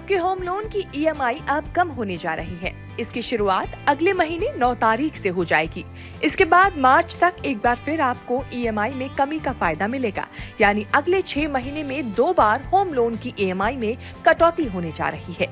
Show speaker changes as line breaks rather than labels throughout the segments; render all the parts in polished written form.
आपके home loan की EMI अब कम होने जा रही है। इसकी शुरुआत अगले महीने 9 तारीख से हो जाएगी। इसके बाद मार्च तक एक बार फिर आपको ईएमआई में कमी का फायदा मिलेगा, यानी अगले 6 महीने में 2 बार होम लोन की ईएमआई में कटौती होने जा रही है।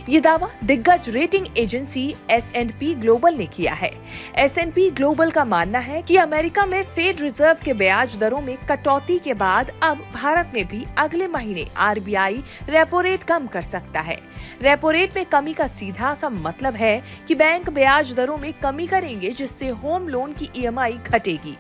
ये दावा दिग्गज रेटिंग एजेंसी S&P ग्लोबल ने किया है। S&P ग्लोबल का मानना है कि अमेरिका में फेड रिजर्व के ब्याज दरों में कटौती के बाद अब भारत में भी अगले महीने RBI रेपो रेट कम कर सकता है। रेपो रेट में कमी का सीधा सा मतलब है कि बैंक ब्याज दरों में कमी करेंगे, जिससे होम लोन की ईएमआई घटेगी।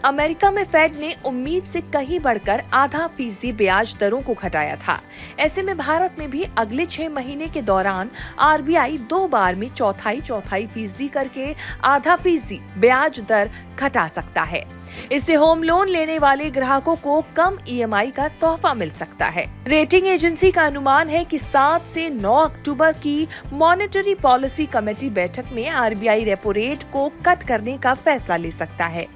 अमेरिका में फेड ने उम्मीद से कहीं बढ़कर .5% ब्याज दरों को घटाया था। ऐसे में भारत में भी अगले 6 महीने के दौरान RBI 2 बार में चौथाई फीसदी करके .5% ब्याज दर घटा सकता है। इससे होम लोन लेने वाले ग्राहकों को कम ईएमआई का तोहफा मिल सकता है। रेटिंग एजेंसी का अनुमान है कि 7 से 9 अक्टूबर की मॉनेटरी पॉलिसी कमेटी बैठक में RBI रेपो रेट को कट करने का फैसला ले सकता है।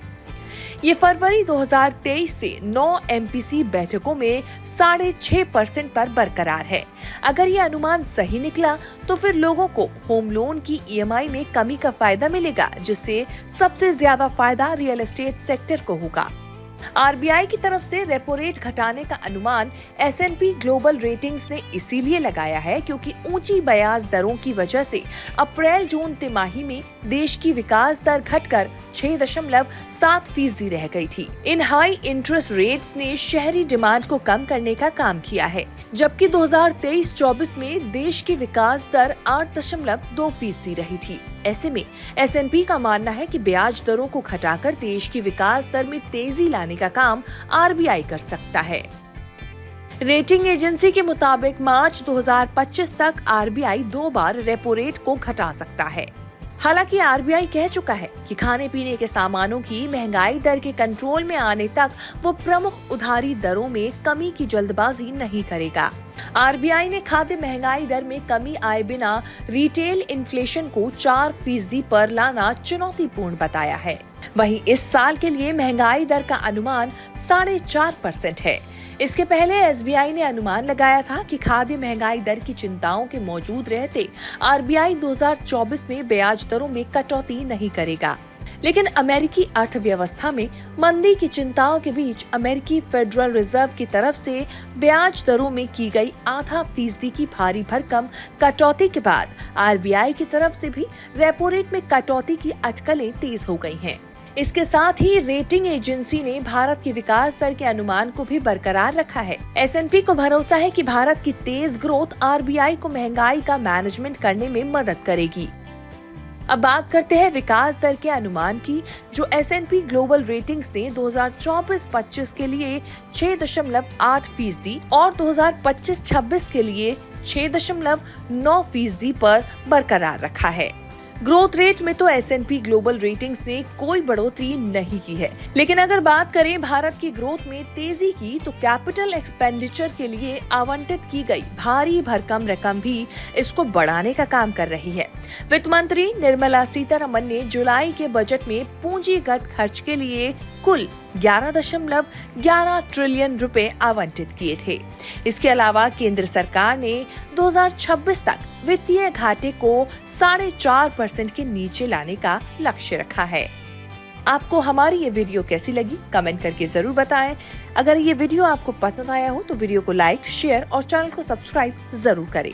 ये फरवरी 2023 से 9 MPC बैठकों में 6.5% पर बरकरार है। अगर ये अनुमान सही निकला तो फिर लोगों को होम लोन की ईएमआई में कमी का फायदा मिलेगा, जिससे सबसे ज्यादा फायदा रियल एस्टेट सेक्टर को होगा। RBI की तरफ से रेपो रेट घटाने का अनुमान S&P ग्लोबल रेटिंग्स ने इसीलिए लगाया है क्योंकि ऊंची ब्याज दरों की वजह से अप्रैल-जून तिमाही में देश की विकास दर घटकर 6.7% रह गई थी। इन हाई इंटरेस्ट रेट्स ने शहरी डिमांड को कम करने का काम किया है, जबकि 2023-24 में देश की विकास दर 8.2% रही थी। ऐसे में S&P का मानना है कि ब्याज दरों को घटाकर देश की विकास दर में तेजी लाने का काम RBI कर सकता है। रेटिंग एजेंसी के मुताबिक मार्च 2025 तक RBI 2 बार रेपो रेट को घटा सकता है। हालांकि RBI कह चुका है कि खाने पीने के सामानों की महंगाई दर के कंट्रोल में आने तक वो प्रमुख उधारी दरों में कमी की जल्दबाजी नहीं करेगा। RBI ने खाद्य महंगाई दर में कमी आए बिना रिटेल इन्फ्लेशन को 4% पर लाना चुनौतीपूर्ण बताया है। वहीं इस साल के लिए महंगाई दर का अनुमान 4.5% है। इसके पहले SBI ने अनुमान लगाया था कि खाद्य महंगाई दर की चिंताओं के मौजूद रहते RBI 2024 में ब्याज दरों में कटौती नहीं करेगा। लेकिन अमेरिकी अर्थव्यवस्था में मंदी की चिंताओं के बीच अमेरिकी फेडरल रिजर्व की तरफ से ब्याज दरों में की गई .5% की भारी भरकम कटौती के बाद RBI की तरफ से भी रेपो रेट में कटौती की अटकलें तेज हो गई हैं। इसके साथ ही रेटिंग एजेंसी ने भारत की विकास दर के अनुमान को भी बरकरार रखा है। S&P को भरोसा है कि भारत की तेज ग्रोथ RBI को महंगाई का मैनेजमेंट करने में मदद करेगी। अब बात करते हैं विकास दर के अनुमान की, जो S&P ग्लोबल रेटिंग्स ने 2024-25 के लिए 6.8% और 2025-26 के लिए 6.9% पर बरकरार रखा है। ग्रोथ रेट में तो S&P ग्लोबल रेटिंग्स ने कोई बढ़ोतरी नहीं की है, लेकिन अगर बात करें भारत की ग्रोथ में तेजी की तो कैपिटल एक्सपेंडिचर के लिए आवंटित की गई भारी भरकम रकम भी इसको बढ़ाने का काम कर रही है। वित्त मंत्री निर्मला सीतारमण ने जुलाई के बजट में पूंजीगत खर्च के लिए कुल 11.11 ट्रिलियन रुपए आवंटित किए थे। इसके अलावा केंद्र सरकार ने 2026 तक वित्तीय घाटे को 4.5% के नीचे लाने का लक्ष्य रखा है। आपको हमारी ये वीडियो कैसी लगी कमेंट करके जरूर बताएं। अगर ये वीडियो आपको पसंद आया हो तो वीडियो को लाइक, शेयर और चैनल को सब्सक्राइब जरूर करें।